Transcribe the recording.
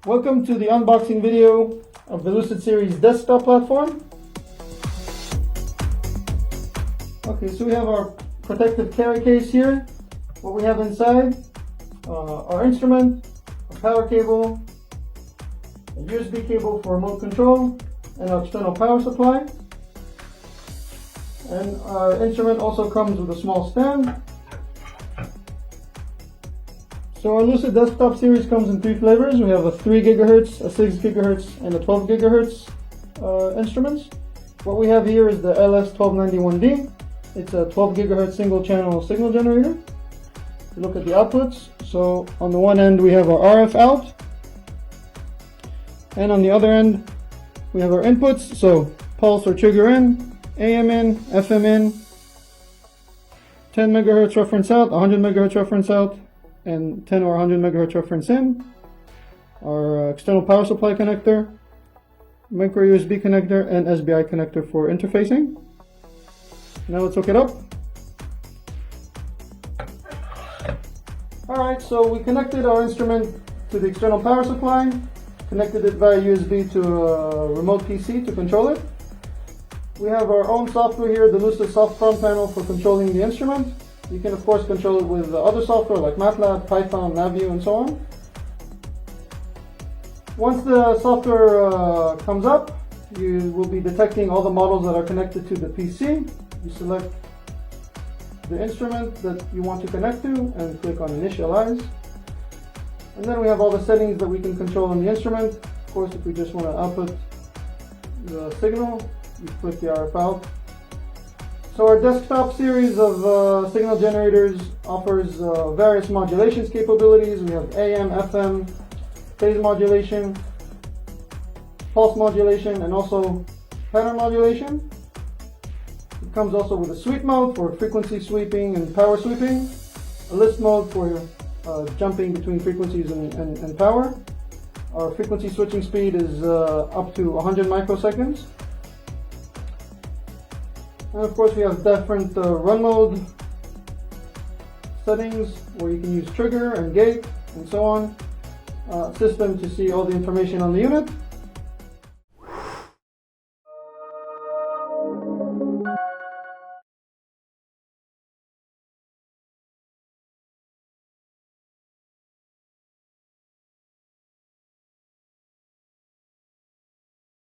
Welcome to the unboxing video of the Lucid Series desktop platform. Okay, so we have our protective carry case here. What we have inside, our instrument, a power cable, a USB cable for remote control, and our external power supply. And our instrument also comes with a small stand. So our Lucid Desktop series comes in 3 flavors. We have a 3 GHz, a 6 GHz, and a 12 GHz instruments. What we have here is the LS1291D. It's a 12 GHz single channel signal generator. Look at the outputs. So on the one end we have our RF out, and on the other end we have our inputs. So pulse or trigger in, AM in, FM in, 10 MHz reference out, 100 MHz reference out, and 10 or 100 MHz reference in. Our external power supply connector, micro USB connector, and SBI connector for interfacing. Now let's hook it up. Alright, so we connected our instrument to the external power supply, connected it via USB to a remote PC to control it. We have our own software here, the Lucid Soft Front Panel, for controlling the instrument. You can of course control it with other software like MATLAB, Python, NavView, and so on. Once the software comes up, you will be detecting all the models that are connected to the PC. You select the instrument that you want to connect to and click on Initialize. And then we have all the settings that we can control on the instrument. Of course, if we just want to output the signal, you click the RF out. So our desktop series of signal generators offers various modulations capabilities. We have AM, FM, phase modulation, pulse modulation, and also pattern modulation. It comes also with a sweep mode for frequency sweeping and power sweeping, a list mode for jumping between frequencies and power. Our frequency switching speed is up to 100 microseconds. And of course we have different run mode settings where you can use trigger and gate and so on. System to see all the information on the unit.